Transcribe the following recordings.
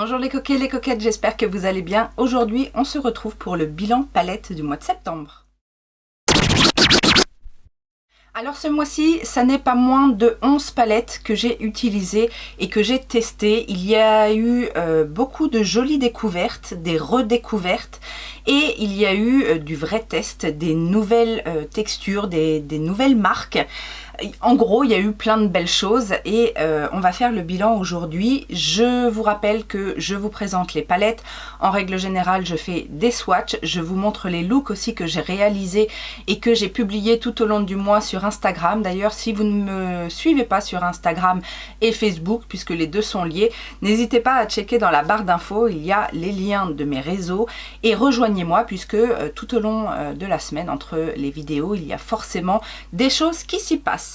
Bonjour les coquets, les coquettes, j'espère que vous allez bien. Aujourd'hui, on se retrouve pour le bilan palette du mois de septembre. Alors ce mois-ci, ça n'est pas moins de 11 palettes que j'ai utilisées et que j'ai testées. Il y a eu beaucoup de jolies découvertes, des redécouvertes et il y a eu du vrai test, des nouvelles textures, des nouvelles marques. En gros, il y a eu plein de belles choses et on va faire le bilan aujourd'hui. Je vous rappelle que je vous présente les palettes. En règle générale, je fais des swatchs. Je vous montre les looks aussi que j'ai réalisés et que j'ai publiés tout au long du mois sur Instagram. D'ailleurs, si vous ne me suivez pas sur Instagram et Facebook, puisque les deux sont liés, n'hésitez pas à checker dans la barre d'infos. Il y a les liens de mes réseaux et rejoignez-moi puisque tout au long de la semaine, entre les vidéos, il y a forcément des choses qui s'y passent.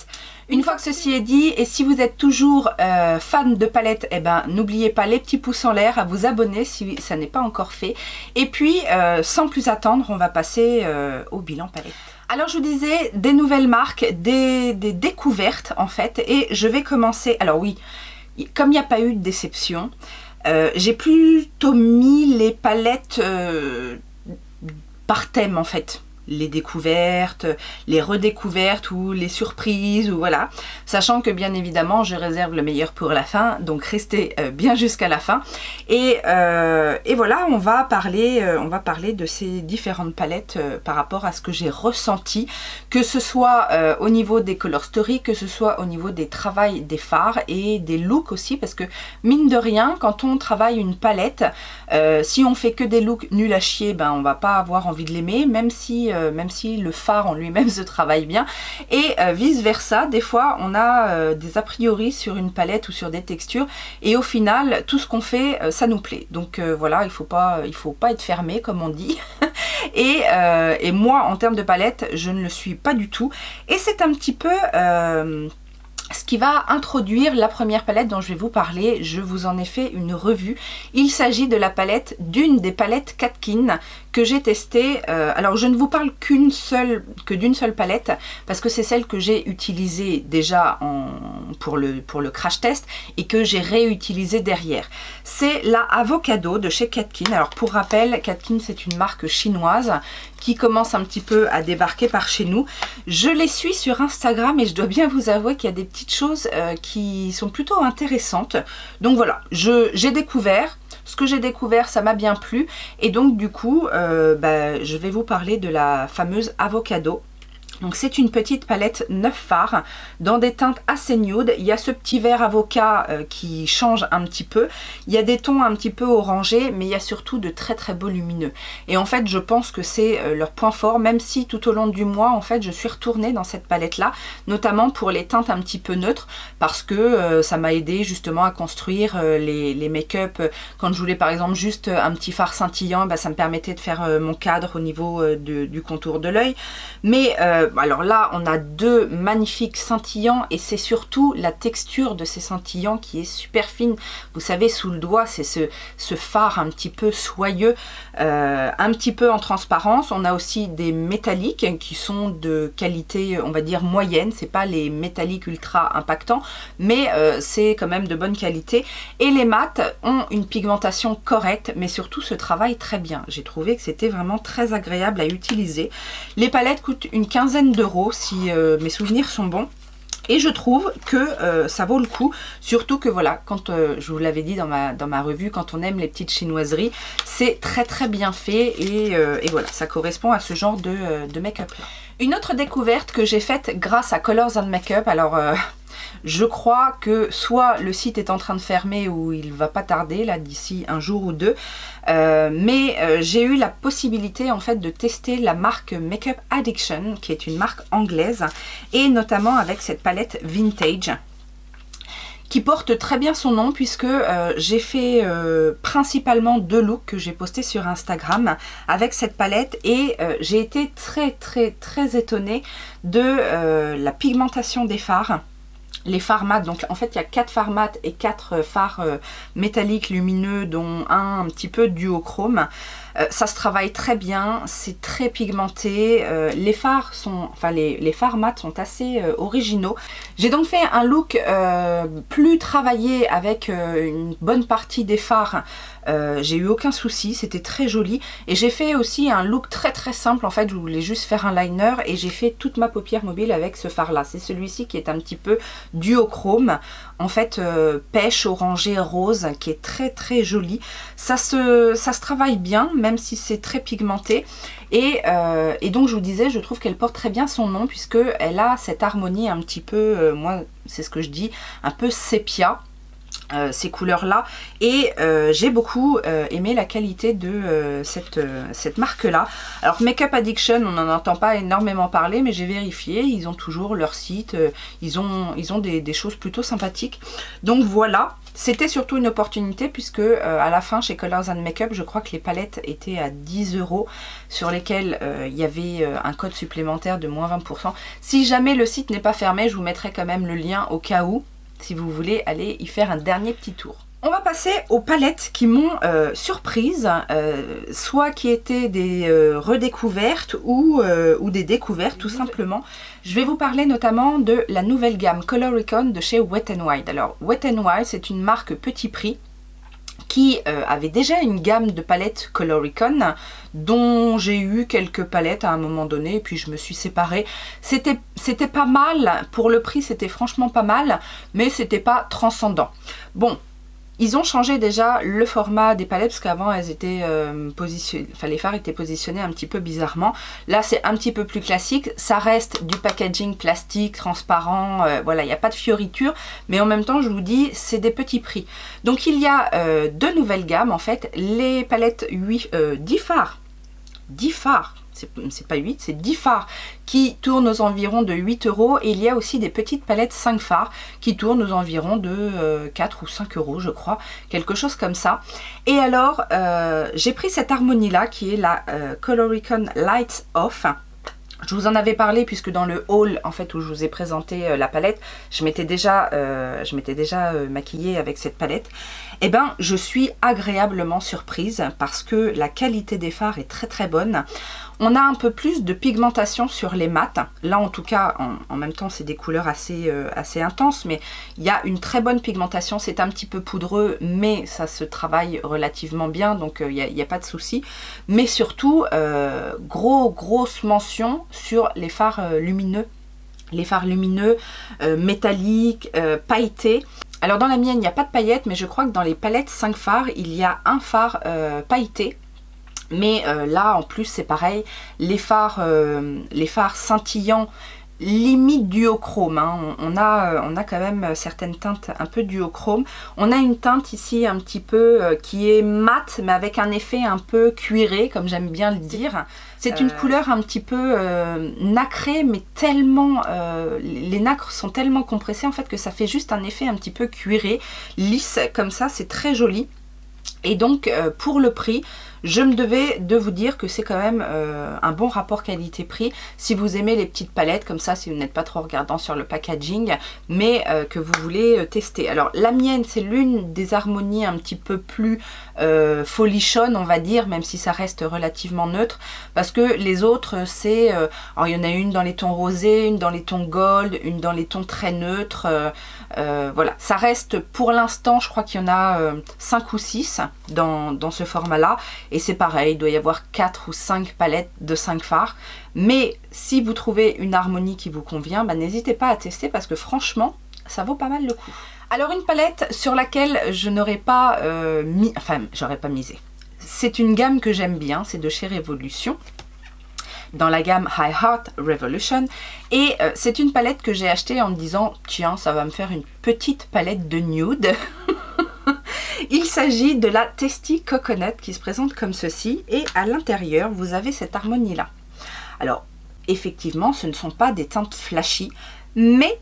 Une fois que ceci est dit, et si vous êtes toujours fan de palettes, eh ben, n'oubliez pas les petits pouces en l'air, à vous abonner si ça n'est pas encore fait. Et puis, sans plus attendre, on va passer au bilan palette. Alors je vous disais, des nouvelles marques, des découvertes en fait, et je vais commencer. Alors oui, comme il n'y a pas eu de déception, j'ai plutôt mis les palettes par thème en fait. Les découvertes, les redécouvertes ou les surprises, ou voilà. Sachant que bien évidemment, je réserve le meilleur pour la fin, donc restez bien jusqu'à la fin. Et voilà, on va parler de ces différentes palettes par rapport à ce que j'ai ressenti, que ce soit au niveau des color story, que ce soit au niveau des travails des fards et des looks aussi, parce que mine de rien, quand on travaille une palette, si on fait que des looks nuls à chier, ben on va pas avoir envie de l'aimer, même si le fard en lui-même se travaille bien, et vice versa, des fois on a des a priori sur une palette ou sur des textures et au final tout ce qu'on fait ça nous plaît, donc voilà, il faut pas être fermé comme on dit. et moi en termes de palette je ne le suis pas du tout, et c'est un petit peu ce qui va introduire la première palette dont je vais vous parler. Je vous en ai fait une revue. Il s'agit de la palette, d'une des palettes Katkin que j'ai testée. Alors je ne vous parle que d'une seule palette parce que c'est celle que j'ai utilisée déjà pour le crash test et que j'ai réutilisée derrière. C'est la Avocado de chez Katkin. Alors pour rappel, Katkin c'est une marque chinoise qui commence un petit peu à débarquer par chez nous. Je les suis sur Instagram et je dois bien vous avouer qu'il y a des petites choses qui sont plutôt intéressantes. Donc voilà, j'ai découvert. Ce que j'ai découvert, ça m'a bien plu. Et donc du coup, je vais vous parler de la fameuse Avocado. Donc c'est une petite palette 9 fards dans des teintes assez nude. Il y a ce petit vert avocat qui change un petit peu. Il y a des tons un petit peu orangés, mais il y a surtout de très très beaux lumineux. Et en fait je pense que c'est leur point fort, même si tout au long du mois en fait je suis retournée dans cette palette là, notamment pour les teintes un petit peu neutres, parce que ça m'a aidé justement à construire les make-up. Quand je voulais par exemple juste un petit fard scintillant, ça me permettait de faire mon cadre au niveau du contour de l'œil. Mais alors là on a deux magnifiques scintillants et c'est surtout la texture de ces scintillants qui est super fine. Vous savez, sous le doigt c'est ce fard un petit peu soyeux, un petit peu en transparence. On a aussi des métalliques qui sont de qualité on va dire moyenne, c'est pas les métalliques ultra impactants, mais c'est quand même de bonne qualité. Et les mats ont une pigmentation correcte, mais surtout se travaillent très bien. J'ai trouvé que c'était vraiment très agréable à utiliser. Les palettes coûtent une quinzaine d'euros si mes souvenirs sont bons. Et je trouve que ça vaut le coup, surtout que voilà, quand je vous l'avais dit dans ma revue, quand on aime les petites chinoiseries, c'est très très bien fait et voilà, ça correspond à ce genre de make-up là. Une autre découverte que j'ai faite grâce à Colors and Makeup, alors je crois que soit le site est en train de fermer ou il va pas tarder là d'ici un jour ou deux, mais j'ai eu la possibilité en fait de tester la marque Makeup Addiction qui est une marque anglaise, et notamment avec cette palette Vintage qui porte très bien son nom, puisque j'ai fait principalement deux looks que j'ai postés sur Instagram avec cette palette, et j'ai été très très très étonnée de la pigmentation des fards. Les fards mat, donc en fait il y a 4 fards mat et 4 fards métalliques lumineux, dont un petit peu duochrome. Ça se travaille très bien, c'est très pigmenté. Les fards sont, enfin les fards mat sont assez originaux. J'ai donc fait un look plus travaillé avec une bonne partie des fards. J'ai eu aucun souci, c'était très joli. Et j'ai fait aussi un look très simple. En fait, je voulais juste faire un liner et j'ai fait toute ma paupière mobile avec ce fard là. C'est celui-ci qui est un petit peu duochrome. En fait, pêche, orangé, rose, qui est très joli. Ça se travaille bien, même si c'est très pigmenté. Et donc je vous disais, je trouve qu'elle porte très bien son nom, puisque elle a cette harmonie un petit peu, moi c'est ce que je dis, un peu sépia. Ces couleurs là, et j'ai beaucoup aimé la qualité de cette marque là. Alors Makeup Addiction, on n'en entend pas énormément parler, mais j'ai vérifié, ils ont toujours leur site, ils ont des choses plutôt sympathiques. Donc voilà, c'était surtout une opportunité, puisque à la fin chez Colors and Makeup, je crois que les palettes étaient à 10 €, sur lesquelles il y avait un code supplémentaire de moins 20%. Si jamais le site n'est pas fermé, je vous mettrai quand même le lien au cas où, si vous voulez aller y faire un dernier petit tour. On va passer aux palettes qui m'ont surprise, soit qui étaient des redécouvertes ou des découvertes tout simplement. Je vais vous parler notamment de la nouvelle gamme Coloricon de chez Wet n Wild. Alors Wet n Wild, c'est une marque petit prix qui avait déjà une gamme de palettes Coloricon, dont j'ai eu quelques palettes à un moment donné, et puis je me suis séparée. C'était pas mal, pour le prix c'était franchement pas mal, mais c'était pas transcendant. Bon, ils ont changé déjà le format des palettes, parce qu'avant elles étaient positionnées, enfin les fards étaient positionnés un petit peu bizarrement. Là c'est un petit peu plus classique, ça reste du packaging plastique, transparent, voilà, il n'y a pas de fioriture, mais en même temps je vous dis, c'est des petits prix. Donc il y a deux nouvelles gammes en fait, les palettes 10 fards, 10 fards, c'est pas 8, c'est 10 fards qui tournent aux environs de 8 €, et il y a aussi des petites palettes 5 fards qui tournent aux environs de 4 ou 5 € je crois, quelque chose comme ça. Et alors j'ai pris cette harmonie là qui est la Coloricon Lights Off. Je vous en avais parlé, puisque dans le haul en fait où je vous ai présenté la palette, je m'étais déjà maquillée avec cette palette. Et ben je suis agréablement surprise, parce que la qualité des fards est très bonne. On a un peu plus de pigmentation sur les mats. Là en tout cas, en même temps c'est des couleurs assez intenses, mais il y a une très bonne pigmentation. C'est un petit peu poudreux, mais ça se travaille relativement bien, donc il n'y a pas de souci. Mais surtout, grosse mention sur les fards lumineux. Les fards lumineux, métalliques, pailletés. Alors dans la mienne il n'y a pas de paillettes, mais je crois que dans les palettes 5 fards, il y a un fard pailleté. Mais là en plus c'est pareil, les fards scintillants, limite duochrome, hein. On a quand même certaines teintes un peu duochrome. On a une teinte ici un petit peu qui est mate, mais avec un effet un peu cuiré, comme j'aime bien le dire. C'est une couleur un petit peu nacrée, mais tellement les nacres sont tellement compressées en fait que ça fait juste un effet un petit peu cuiré, lisse comme ça, c'est très joli. Et donc pour le prix, je me devais de vous dire que c'est quand même un bon rapport qualité-prix. Si vous aimez les petites palettes comme ça, si vous n'êtes pas trop regardant sur le packaging, mais que vous voulez tester. Alors la mienne, c'est l'une des harmonies un petit peu plus folichonne, on va dire, même si ça reste relativement neutre, parce que les autres c'est alors il y en a une dans les tons rosés, une dans les tons gold, une dans les tons très neutres, voilà, ça reste pour l'instant, je crois qu'il y en a 5 ou 6 dans ce format là, et c'est pareil, il doit y avoir 4 ou 5 palettes de 5 fards. Mais si vous trouvez une harmonie qui vous convient, bah, n'hésitez pas à tester, parce que franchement ça vaut pas mal le coup. Alors une palette sur laquelle je n'aurais pas j'aurais pas misé. C'est une gamme que j'aime bien, c'est de chez Revolution, dans la gamme High Heart Revolution, et c'est une palette que j'ai achetée en me disant tiens, ça va me faire une petite palette de nude. Il s'agit de la Tasty Coconut qui se présente comme ceci, et à l'intérieur vous avez cette harmonie là. Alors effectivement ce ne sont pas des teintes flashy, mais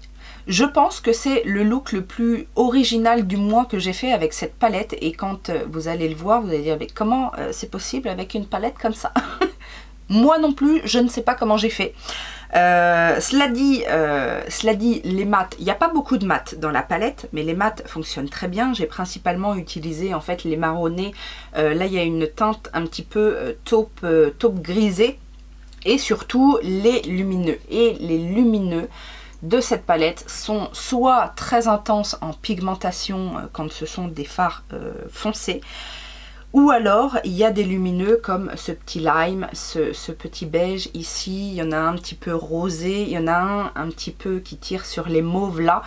je pense que c'est le look le plus original du mois que j'ai fait avec cette palette, et quand vous allez le voir, vous allez dire mais comment c'est possible avec une palette comme ça. Moi non plus, je ne sais pas comment j'ai fait. Cela dit, les mats, il n'y a pas beaucoup de mats dans la palette, mais les mats fonctionnent très bien. J'ai principalement utilisé en fait les marronnés. Là, il y a une teinte un petit peu taupe grisée, et surtout les lumineux. Et les lumineux de cette palette sont soit très intenses en pigmentation quand ce sont des fards foncés, ou alors il y a des lumineux comme ce petit lime, ce petit beige ici, il y en a un petit peu rosé, il y en a un petit peu qui tire sur les mauves là.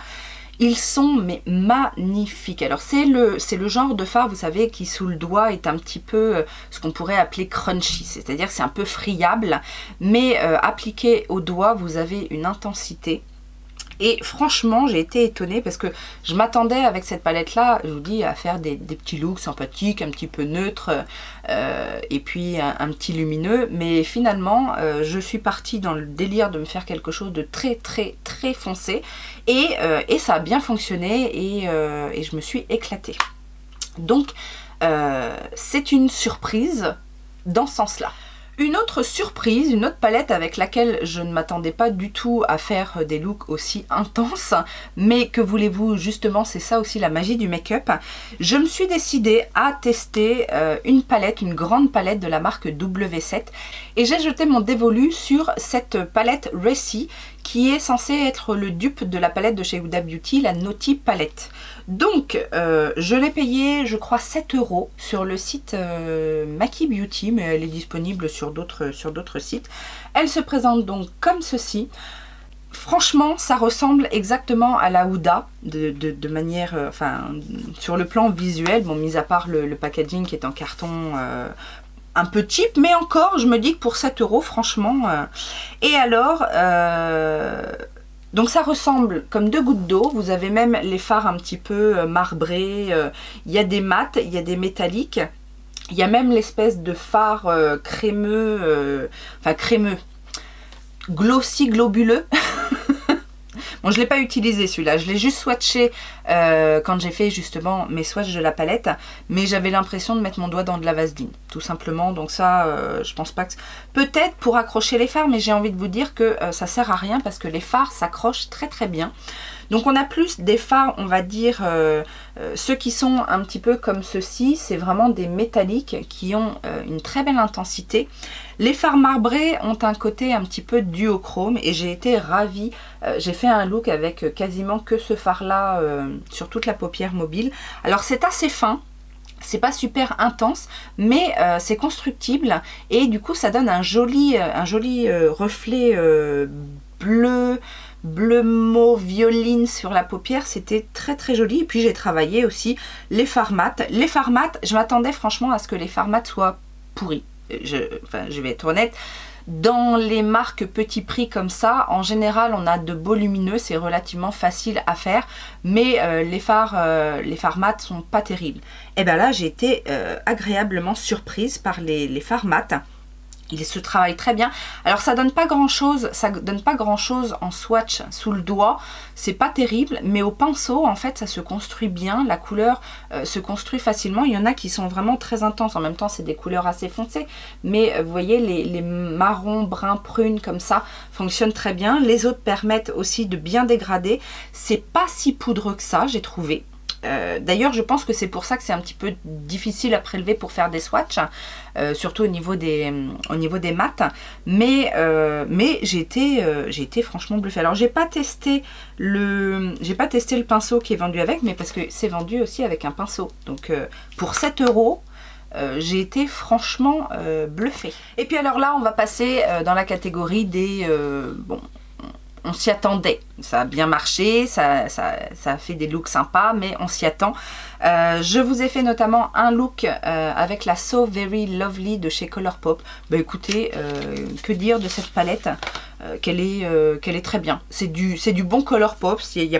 Ils sont mais magnifiques. Alors c'est le genre de fard, vous savez, qui sous le doigt est un petit peu ce qu'on pourrait appeler crunchy, c'est-à-dire c'est un peu friable, mais appliqué au doigt vous avez une intensité. Et franchement, j'ai été étonnée parce que je m'attendais avec cette palette-là, je vous dis, à faire des petits looks sympathiques, un petit peu neutres, et puis un petit lumineux. Mais finalement, je suis partie dans le délire de me faire quelque chose de très très très foncé. Et ça a bien fonctionné et je me suis éclatée. Donc, c'est une surprise dans ce sens-là. Une autre surprise, une autre palette avec laquelle je ne m'attendais pas du tout à faire des looks aussi intenses, mais que voulez-vous, justement c'est ça aussi la magie du make-up. Je me suis décidée à tester une palette, une grande palette de la marque W7, et j'ai jeté mon dévolu sur cette palette Reci qui est censée être le dupe de la palette de chez Huda Beauty, la Naughty Palette. Donc, je l'ai payée, je crois, 7 € sur le site Maki Beauty, mais elle est disponible sur d'autres sites. Elle se présente donc comme ceci. Franchement, ça ressemble exactement à la Huda, de manière, enfin, sur le plan visuel, bon, mis à part le packaging qui est en carton un peu cheap, mais encore, je me dis que pour 7 €, franchement. Et alors, donc ça ressemble comme deux gouttes d'eau. Vous avez même les fards un petit peu marbrés. Il y a des mats, il y a des métalliques. Il y a même l'espèce de fard crémeux, enfin crémeux, glossy, globuleux. Bon, je ne l'ai pas utilisé celui-là, je l'ai juste swatché quand j'ai fait justement mes swatchs de la palette, mais j'avais l'impression de mettre mon doigt dans de la vaseline, tout simplement. Donc ça, je pense pas que... Peut-être pour accrocher les fards, mais j'ai envie de vous dire que ça sert à rien parce que les fards s'accrochent très très bien. Donc on a plus des fards, on va dire, ceux qui sont un petit peu comme ceux-ci, c'est vraiment des métalliques qui ont une très belle intensité. Les fards marbrés ont un côté un petit peu duochrome et j'ai été ravie. J'ai fait un look avec quasiment que ce fard-là sur toute la paupière mobile. Alors c'est assez fin. C'est pas super intense, mais c'est constructible et du coup ça donne un joli reflet bleu mauve violine sur la paupière. C'était très très joli. Et puis j'ai travaillé aussi les fards mat. Les fards mat, je m'attendais franchement à ce que les fards mat soient pourris. Je vais être honnête. Dans les marques petit prix comme ça, en général on a de beaux lumineux, c'est relativement facile à faire, mais les fards mat sont pas terribles. Et bien là j'ai été agréablement surprise par les fards mat. Il se travaille très bien. Alors ça donne pas grand chose en swatch sous le doigt, c'est pas terrible, mais au pinceau en fait ça se construit bien, la couleur se construit facilement. Il y en a qui sont vraiment très intenses, en même temps c'est des couleurs assez foncées, mais vous voyez les marrons, bruns, prunes comme ça fonctionnent très bien. Les autres permettent aussi de bien dégrader, c'est pas si poudreux que ça j'ai trouvé. D'ailleurs je pense que c'est pour ça que c'est un petit peu difficile à prélever pour faire des swatchs, surtout au niveau des mats, mais j'ai été franchement bluffée. Alors j'ai pas testé le pinceau qui est vendu avec, mais parce que c'est vendu aussi avec un pinceau, donc pour 7 €, j'ai été franchement bluffée. Et puis alors là on va passer dans la catégorie des bon, on s'y attendait, ça a bien marché, ça a fait des looks sympas, mais on s'y attend. Je vous ai fait notamment un look avec la So Very Lovely de chez Colourpop. Bah écoutez, que dire de cette palette, qu'elle est très bien. C'est du bon Colourpop, il n'y a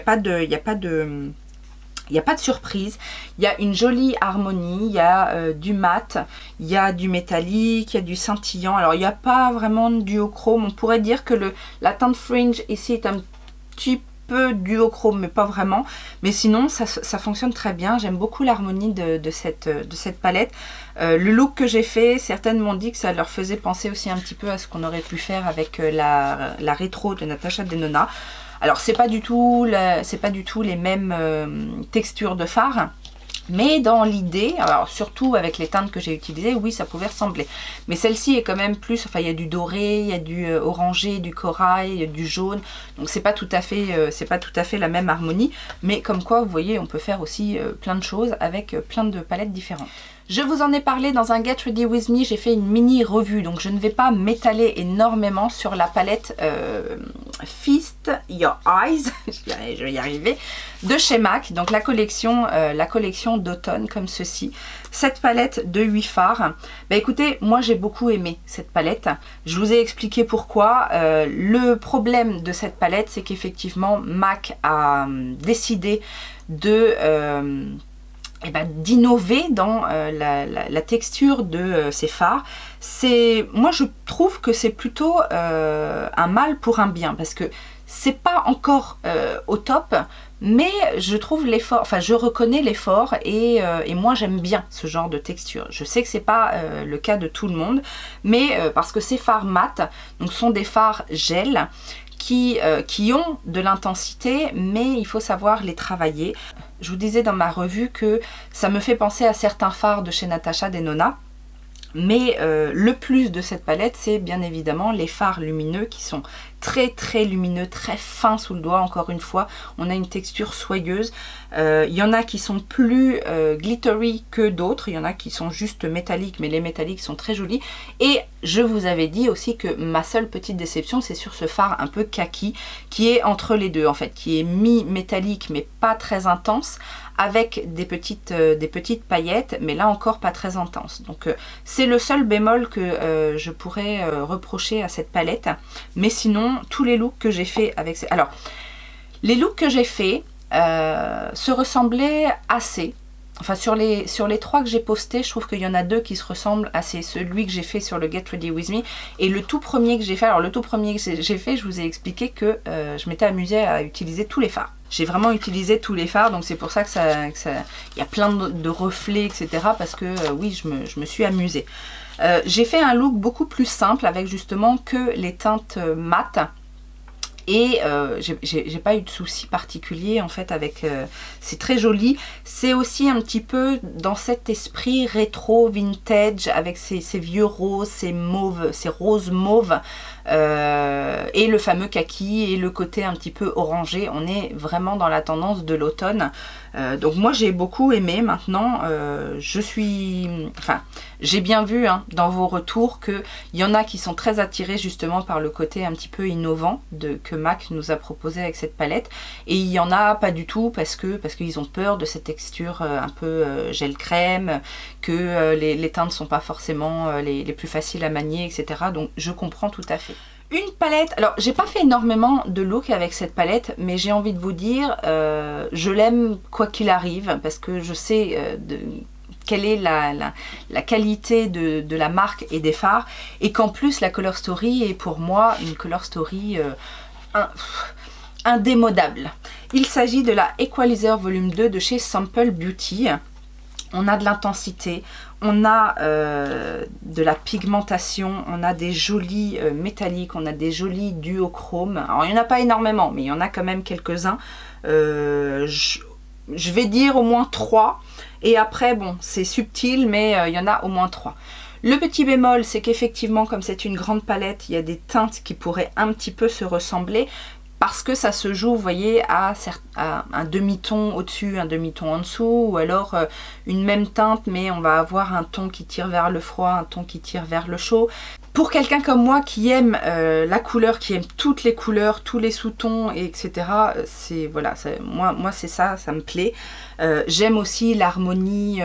pas de surprise. Il y a une jolie harmonie, il y a du mat, il y a du métallique, il y a du scintillant. Alors il n'y a pas vraiment de duochrome. On pourrait dire que la teinte fringe ici est un petit peu duochrome, mais pas vraiment. Mais sinon, ça fonctionne très bien. J'aime beaucoup l'harmonie de cette palette. Le look que j'ai fait, certaines m'ont dit que ça leur faisait penser aussi un petit peu à ce qu'on aurait pu faire avec la rétro de Natasha Denona. Alors, c'est pas du tout les mêmes textures de fard. Mais dans l'idée, alors surtout avec les teintes que j'ai utilisées, oui, ça pouvait ressembler. Mais celle-ci est quand même plus, enfin il y a du doré, il y a du orangé, du corail, il y a du jaune. Donc c'est pas tout à fait la même harmonie. Mais comme quoi, vous voyez, on peut faire aussi plein de choses avec plein de palettes différentes. Je vous en ai parlé dans un Get Ready With Me, j'ai fait une mini revue, donc je ne vais pas m'étaler énormément sur la palette Feast Your Eyes, je vais y arriver, de chez MAC, donc la collection d'automne comme ceci. Cette palette de 8 fards, bah écoutez, moi j'ai beaucoup aimé cette palette, je vous ai expliqué pourquoi. Le problème de cette palette, c'est qu'effectivement MAC a décidé d'innover dans la texture de ces fards. Moi je trouve que c'est plutôt un mal pour un bien, parce que c'est pas encore au top, mais je trouve l'effort, enfin je reconnais l'effort et moi j'aime bien ce genre de texture. Je sais que c'est pas le cas de tout le monde, mais parce que ces fards mat, donc sont des fards gel, qui ont de l'intensité, mais il faut savoir les travailler. Je vous disais dans ma revue que ça me fait penser à certains fards de chez Natasha Denona. Mais le plus de cette palette, c'est bien évidemment les fards lumineux qui sont très très lumineux, très fins sous le doigt. Encore une fois, on a une texture soyeuse. Il y en a qui sont plus glittery que d'autres. Il y en a qui sont juste métalliques, mais les métalliques sont très jolis. Et je vous avais dit aussi que ma seule petite déception, c'est sur ce fard un peu kaki, qui est entre les deux en fait, qui est mi-métallique mais pas très intense, avec des petites paillettes, mais là encore pas très intense. Donc c'est le seul bémol que je pourrais reprocher à cette palette. Mais sinon, tous les looks que j'ai fait avec ces... Alors, les looks que j'ai fait se ressemblaient assez. Enfin, sur les 3 que j'ai postés, je trouve qu'il y en a 2 qui se ressemblent assez. Celui que j'ai fait sur le Get Ready With Me et le tout premier que j'ai fait. Alors, le tout premier que j'ai fait, je vous ai expliqué que je m'étais amusée à utiliser tous les fards. J'ai vraiment utilisé tous les fards, donc c'est pour ça que y a plein de reflets, etc. Parce que oui, je me suis amusée. J'ai fait un look beaucoup plus simple avec justement que les teintes mat. Et j'ai pas eu de soucis particuliers en fait avec... c'est très joli. C'est aussi un petit peu dans cet esprit rétro, vintage, avec ces vieux roses, ces mauves, ces roses mauves. Et le fameux kaki et le côté un petit peu orangé. On est vraiment dans la tendance de l'automne. Donc moi j'ai beaucoup aimé. Maintenant j'ai bien vu dans vos retours qu'il y en a qui sont très attirés justement par le côté un petit peu innovant que MAC nous a proposé avec cette palette, et il y en a pas du tout parce qu'ils ont peur de cette texture un peu gel crème, que les teintes ne sont pas forcément les plus faciles à manier, etc. Donc je comprends tout à fait. Une palette, alors j'ai pas fait énormément de looks avec cette palette, mais j'ai envie de vous dire, je l'aime quoi qu'il arrive, parce que je sais quelle est la qualité de la marque et des fards, et qu'en plus la Color Story est pour moi une Color Story indémodable. Il s'agit de la Equalizer Volume 2 de chez Sample Beauty. On a de l'intensité, on a de la pigmentation, on a des jolis métalliques, on a des jolis duochromes. Alors il n'y en a pas énormément, mais il y en a quand même quelques-uns. Je vais dire au moins 3. Et après, bon, c'est subtil, mais il y en a au moins 3. Le petit bémol, c'est qu'effectivement, comme c'est une grande palette, il y a des teintes qui pourraient un petit peu se ressembler. Parce que ça se joue, vous voyez, à un demi-ton au-dessus, un demi-ton en dessous, ou alors une même teinte, mais on va avoir un ton qui tire vers le froid, un ton qui tire vers le chaud. Pour quelqu'un comme moi qui aime la couleur, qui aime toutes les couleurs, tous les sous-tons, etc., c'est voilà, moi c'est ça me plaît. J'aime aussi l'harmonie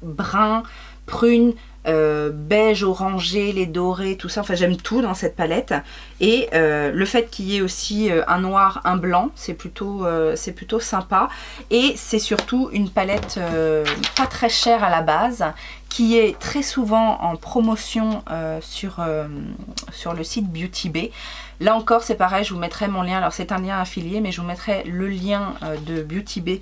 brun, prune, beige, orangé, les dorés, tout ça, enfin j'aime tout dans cette palette. Et le fait qu'il y ait aussi un noir, un blanc, c'est plutôt sympa. Et c'est surtout une palette pas très chère à la base, qui est très souvent en promotion sur le site Beauty Bay. Là encore c'est pareil, je vous mettrai mon lien, alors c'est un lien affilié mais je vous mettrai le lien de Beauty Bay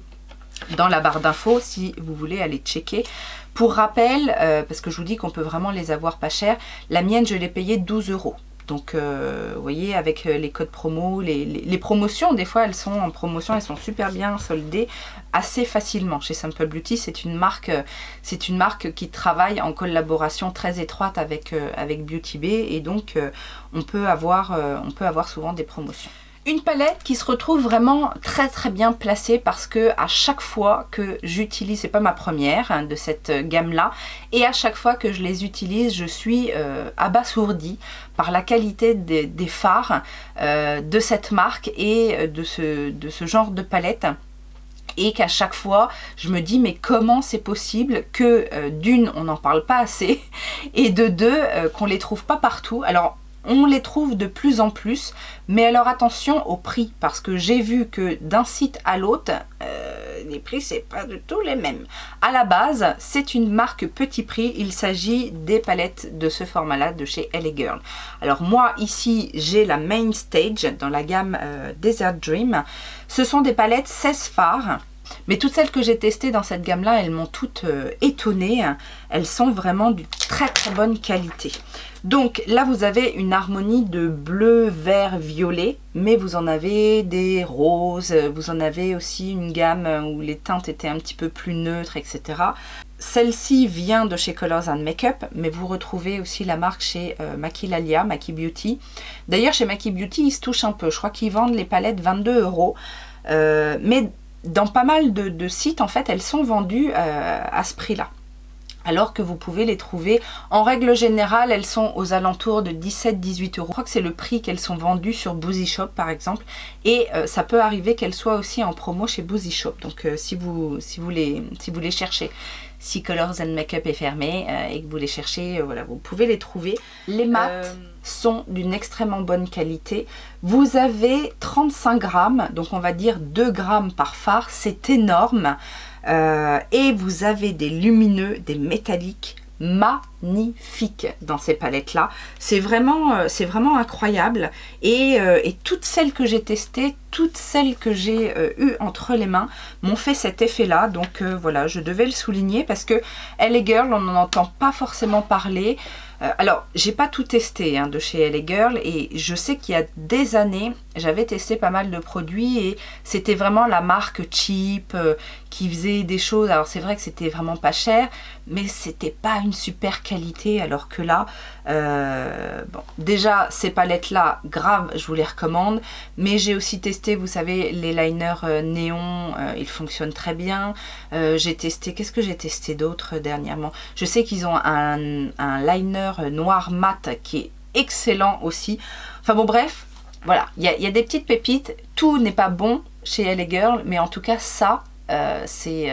dans la barre d'infos si vous voulez aller checker. Pour rappel, parce que je vous dis qu'on peut vraiment les avoir pas cher, la mienne je l'ai payée 12 €. Donc vous voyez, avec les codes promo, les promotions, des fois elles sont en promotion, elles sont super bien soldées assez facilement. Chez Simple Beauty, c'est une marque qui travaille en collaboration très étroite avec Beauty Bay, et donc on peut avoir souvent des promotions. Une palette qui se retrouve vraiment très très bien placée parce que à chaque fois que j'utilise, c'est pas ma première hein, de cette gamme là, et à chaque fois que je les utilise, je suis abasourdie par la qualité des fards de cette marque et de ce genre de palette. Et qu'à chaque fois, je me dis mais comment c'est possible que d'une, on n'en parle pas assez, et de deux, qu'on les trouve pas partout. Alors, on les trouve de plus en plus, mais alors attention au prix, parce que j'ai vu que d'un site à l'autre, les prix c'est pas du tout les mêmes. À la base, c'est une marque petit prix, il s'agit des palettes de ce format-là de chez LA Girl. Alors moi ici, j'ai la Main Stage dans la gamme Desert Dream. Ce sont des palettes 16 fards. Mais toutes celles que j'ai testées dans cette gamme-là, elles m'ont toutes étonnée. Elles sont vraiment d'une très très bonne qualité. Donc là, vous avez une harmonie de bleu, vert, violet. Mais vous en avez des roses. Vous en avez aussi une gamme où les teintes étaient un petit peu plus neutres, etc. Celle-ci vient de chez Colors and Makeup. Mais vous retrouvez aussi la marque chez Maquilalia, Maki Beauty. D'ailleurs, chez Maki Beauty, ils se touchent un peu. Je crois qu'ils vendent les palettes 22 €. Mais dans pas mal de sites, en fait, elles sont vendues à ce prix-là. Alors que vous pouvez les trouver, en règle générale, elles sont aux alentours de 17-18 €. Je crois que c'est le prix qu'elles sont vendues sur Boozy Shop, par exemple. Et ça peut arriver qu'elles soient aussi en promo chez Boozy Shop. Donc, si vous les cherchez, si Colors and Makeup est fermé et que vous les cherchez, voilà, vous pouvez les trouver. Les mats sont d'une extrêmement bonne qualité. Vous avez 35 grammes, donc on va dire 2 grammes par fard, c'est énorme. Et vous avez des lumineux, des métalliques magnifiques dans ces palettes là. C'est vraiment incroyable. Et toutes celles que j'ai testées, toutes celles que j'ai eues entre les mains m'ont fait cet effet là. Donc voilà, je devais le souligner parce que LA Girl, on n'en entend pas forcément parler. Alors, j'ai pas tout testé hein, de chez LA Girl, et je sais qu'il y a des années, j'avais testé pas mal de produits et c'était vraiment la marque cheap qui faisait des choses. Alors c'est vrai que c'était vraiment pas cher, mais c'était pas une super qualité, alors que là, bon, déjà ces palettes là, grave, je vous les recommande, mais j'ai aussi testé, vous savez, les liners néon, ils fonctionnent très bien. J'ai testé, qu'est-ce que j'ai testé d'autre dernièrement? Je sais qu'ils ont un liner noir mat qui est excellent aussi. Enfin bon, bref, voilà, il y a des petites pépites. Tout n'est pas bon chez LA Girl, mais en tout cas ça, c'est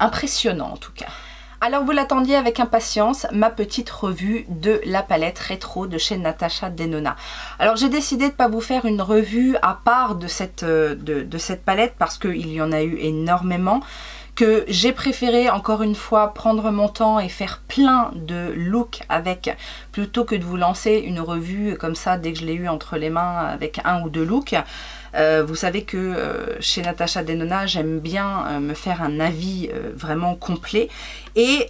impressionnant en tout cas. Alors vous l'attendiez avec impatience, ma petite revue de la palette rétro de chez Natasha Denona. Alors j'ai décidé de ne pas vous faire une revue à part de cette palette parce qu'il y en a eu énormément, que j'ai préféré encore une fois prendre mon temps et faire plein de looks avec, plutôt que de vous lancer une revue comme ça dès que je l'ai eu entre les mains avec un ou deux looks. Vous savez que chez Natasha Denona, j'aime bien me faire un avis vraiment complet. Et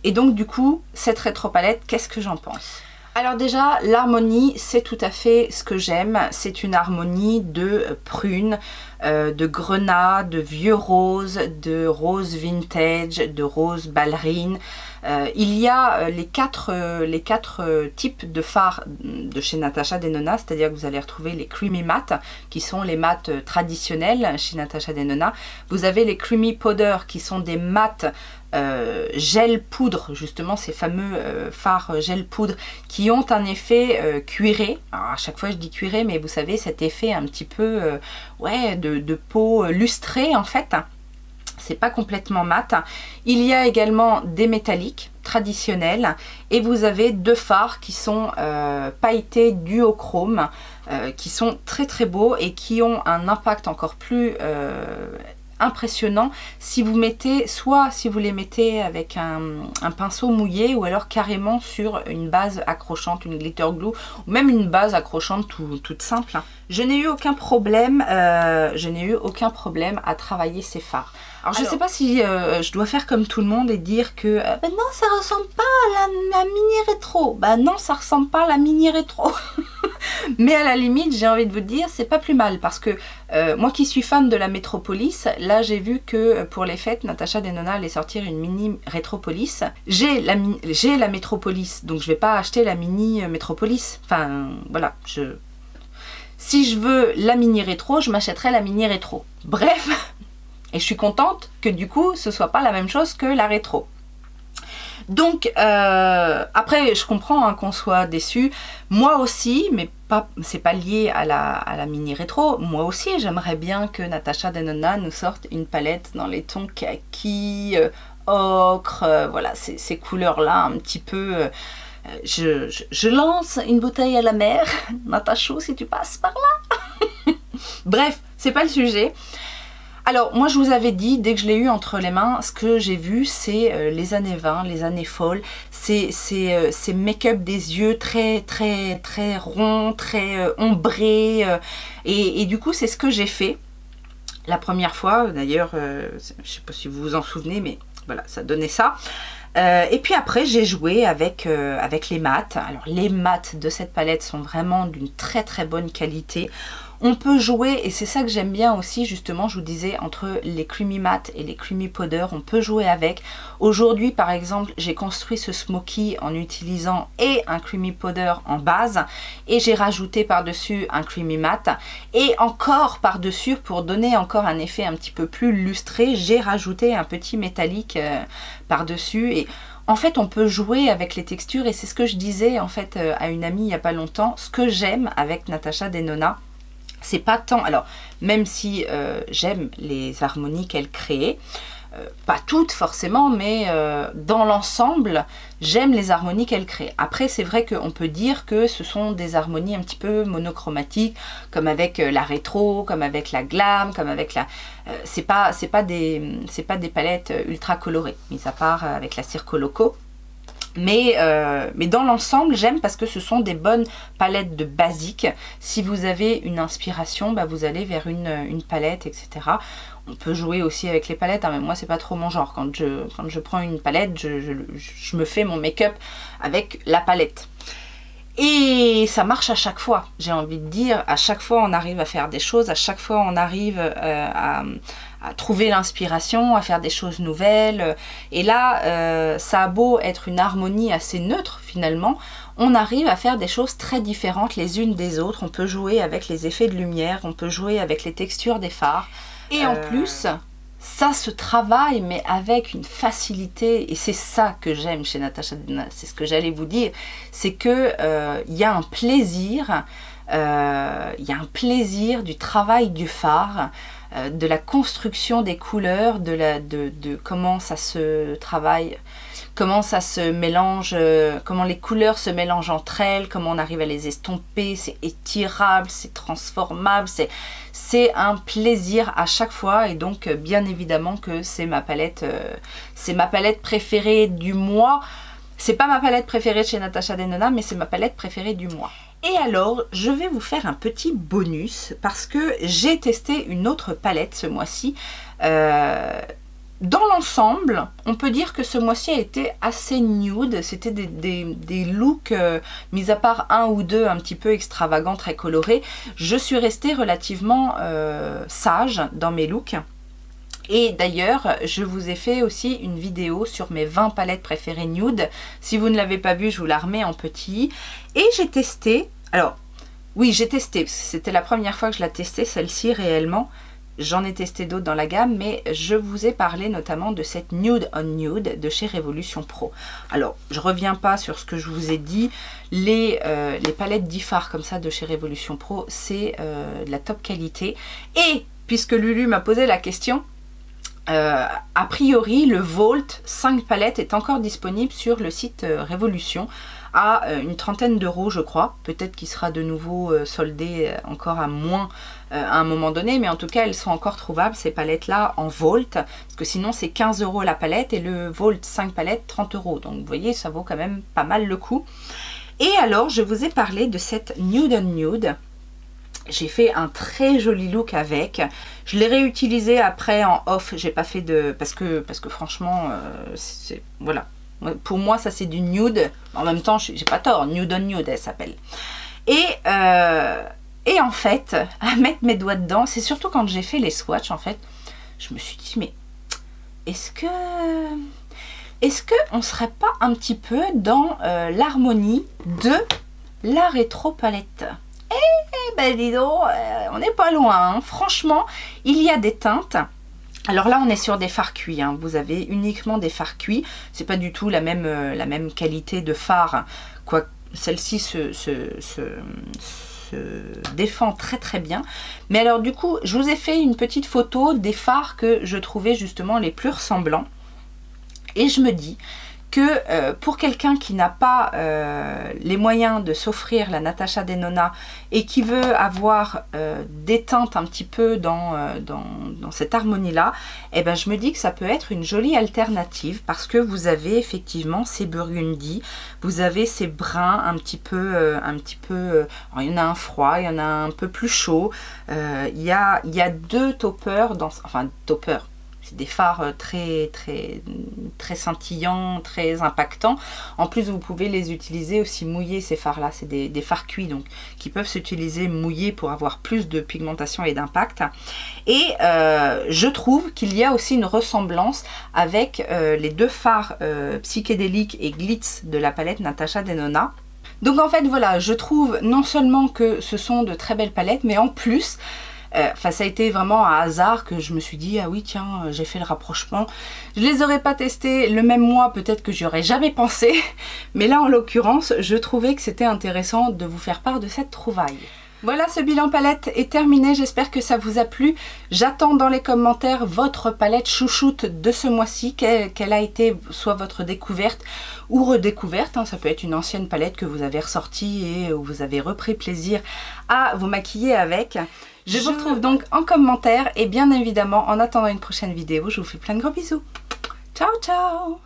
donc du coup, cette rétro palette, qu'est-ce que j'en pense? Alors déjà, l'harmonie, c'est tout à fait ce que j'aime. C'est une harmonie de prune, de grenat, de vieux rose, de rose vintage, de rose ballerine. Il y a les quatre types de fards de chez Natasha Denona, c'est-à-dire que vous allez retrouver les creamy matte, qui sont les mattes traditionnels chez Natasha Denona. Vous avez les creamy powder, qui sont des mattes gel poudre, justement ces fameux fards gel poudre qui ont un effet cuiré. Alors à chaque fois je dis cuiré, mais vous savez, cet effet un petit peu ouais, de peau lustrée en fait. C'est pas complètement mat. Il y a également des métalliques traditionnels et vous avez deux fards qui sont pailletés duochrome, qui sont très très beaux et qui ont un impact encore plus impressionnant si vous mettez, soit si vous les mettez avec un pinceau mouillé ou alors carrément sur une base accrochante, une glitter glue ou même une base accrochante toute simple. Je n'ai eu aucun problème, à travailler ces fards. Alors je ne sais pas si je dois faire comme tout le monde et dire que non, ça ressemble pas à la mini rétro. Bah non, ça ressemble pas à la mini rétro. Mais à la limite, j'ai envie de vous dire, c'est pas plus mal parce que moi qui suis fan de la Métropolis, là j'ai vu que pour les fêtes, Natasha Denona allait sortir une mini Rétropolis. J'ai la Métropolis, donc je vais pas acheter la mini Métropolis. Enfin voilà, si je veux la mini rétro, je m'achèterai la mini rétro. Bref. Et je suis contente que du coup, ce soit pas la même chose que la rétro. Donc, après, je comprends hein, qu'on soit déçu. Moi aussi, mais c'est pas lié à la mini rétro. Moi aussi, j'aimerais bien que Natasha Denona nous sorte une palette dans les tons kaki, ocre, voilà, ces couleurs-là un petit peu... je lance une bouteille à la mer. Natasha, si tu passes par là. Bref, c'est pas le sujet. Alors, moi je vous avais dit, dès que je l'ai eu entre les mains, ce que j'ai vu, c'est les années 20, les années folles, ces make-up des yeux très ronds, très ombrés, et du coup c'est ce que j'ai fait la première fois, d'ailleurs, je sais pas si vous vous en souvenez, mais voilà, ça donnait ça. Et puis après j'ai joué avec les mats. Alors les mats de cette palette sont vraiment d'une très bonne qualité. On peut jouer, et c'est ça que j'aime bien aussi, justement, je vous disais, entre les creamy matte et les creamy powder, on peut jouer avec. Aujourd'hui, par exemple, j'ai construit ce smoky en utilisant et un creamy powder en base, et j'ai rajouté par-dessus un creamy matte, et encore par-dessus, pour donner encore un effet un petit peu plus lustré, j'ai rajouté un petit métallique par-dessus, et... En fait, on peut jouer avec les textures, et c'est ce que je disais en fait à une amie il n'y a pas longtemps. Ce que j'aime avec Natasha Denona, c'est pas tant... Alors, même si j'aime les harmonies qu'elle crée, pas toutes forcément, mais dans l'ensemble, j'aime les harmonies qu'elle crée. Après, c'est vrai qu'on peut dire que ce sont des harmonies un petit peu monochromatiques, comme avec la rétro, comme avec la glam, comme avec la... c'est pas des palettes ultra colorées, mis à part avec la Circoloco. Mais dans l'ensemble, j'aime parce que ce sont des bonnes palettes de basique. Si vous avez une inspiration, bah vous allez vers une palette, etc. On peut jouer aussi avec les palettes, hein, mais moi c'est pas trop mon genre. Quand je prends une palette, je me fais mon make-up avec la palette. Et ça marche à chaque fois, j'ai envie de dire. À chaque fois on arrive à faire des choses, à chaque fois on arrive à trouver l'inspiration, à faire des choses nouvelles. Et là, ça a beau être une harmonie assez neutre finalement, on arrive à faire des choses très différentes les unes des autres. On peut jouer avec les effets de lumière, on peut jouer avec les textures des fards. Et en plus, ça se travaille, mais avec une facilité, et c'est ça que j'aime chez Natasha Denona, c'est ce que j'allais vous dire, c'est que y a un plaisir, du travail du fard, de la construction des couleurs, de comment ça se travaille, comment ça se mélange, comment les couleurs se mélangent entre elles, comment on arrive à les estomper, c'est étirable, c'est transformable, c'est un plaisir à chaque fois. Et donc bien évidemment que c'est ma palette préférée du mois. C'est pas ma palette préférée de chez Natasha Denona, mais c'est ma palette préférée du mois. Et alors, je vais vous faire un petit bonus parce que j'ai testé une autre palette ce mois-ci. Dans l'ensemble, on peut dire que ce mois-ci a été assez nude. C'était des looks, mis à part un ou deux un petit peu extravagants, très colorés. Je suis restée relativement sage dans mes looks. Et d'ailleurs, je vous ai fait aussi une vidéo sur mes 20 palettes préférées nude. Si vous ne l'avez pas vue, je vous la remets en petit. Et j'ai testé, alors oui, j'ai testé, c'était la première fois que je la testais, celle-ci réellement. J'en ai testé d'autres dans la gamme, mais je vous ai parlé notamment de cette Nude on Nude de chez Révolution Pro. Alors, je reviens pas sur ce que je vous ai dit. Les palettes d'Ifar comme ça de chez Révolution Pro, c'est de la top qualité. Et puisque Lulu m'a posé la question, A priori, le Vault 5 palettes est encore disponible sur le site Révolution à une trentaine d'euros, je crois. Peut-être qu'il sera de nouveau soldé encore à moins à un moment donné, mais en tout cas, elles sont encore trouvables, ces palettes-là, en Vault, parce que sinon, c'est 15 euros la palette, et le Vault 5 palettes, 30 euros. Donc, vous voyez, ça vaut quand même pas mal le coup. Et alors, je vous ai parlé de cette Nude on Nude. J'ai fait un très joli look avec. Je l'ai réutilisé après en off. J'ai pas fait de... Parce que franchement, c'est... Voilà. Pour moi, ça c'est du nude. En même temps, j'ai pas tort. Nude on Nude, elle s'appelle. Et en fait, à mettre mes doigts dedans, c'est surtout quand j'ai fait les swatchs, en fait, je me suis dit, mais est-ce que on serait pas un petit peu dans l'harmonie de la rétro palette? Eh ben dis donc, on n'est pas loin, hein. Franchement, il y a des teintes. Alors là, on est sur des fards cuits, hein. Vous avez uniquement des fards cuits. C'est pas du tout la même qualité de fard. Quoi, celle-ci se défend très très bien. Mais alors du coup, je vous ai fait une petite photo des fards que je trouvais justement les plus ressemblants. Et je me dis que pour quelqu'un qui n'a pas les moyens de s'offrir la Natasha Denona et qui veut avoir des teintes un petit peu dans cette harmonie-là, eh ben, je me dis que ça peut être une jolie alternative parce que vous avez effectivement ces burgundis, vous avez ces bruns un petit peu alors, il y en a un froid, il y en a un peu plus chaud, il y a deux toppers, enfin toppers, des fards très scintillants, très impactants. En plus, vous pouvez les utiliser aussi mouillés, ces fards là, c'est des fards cuits donc qui peuvent s'utiliser mouillés pour avoir plus de pigmentation et d'impact. Et je trouve qu'il y a aussi une ressemblance avec les deux fards psychédéliques et glitz de la palette Natasha Denona. Donc en fait voilà, je trouve non seulement que ce sont de très belles palettes, mais en plus ça a été vraiment un hasard que je me suis dit, ah oui tiens, j'ai fait le rapprochement. Je les aurais pas testés le même mois, peut-être que j'y aurais jamais pensé, mais là en l'occurrence, je trouvais que c'était intéressant de vous faire part de cette trouvaille. Voilà, ce bilan palette est terminé, j'espère que ça vous a plu. J'attends dans les commentaires votre palette chouchoute de ce mois-ci, quelle a été soit votre découverte ou redécouverte, hein. Ça peut être une ancienne palette que vous avez ressortie et où vous avez repris plaisir à vous maquiller avec. Je vous retrouve donc en commentaire et bien évidemment en attendant une prochaine vidéo, je vous fais plein de gros bisous. Ciao ciao.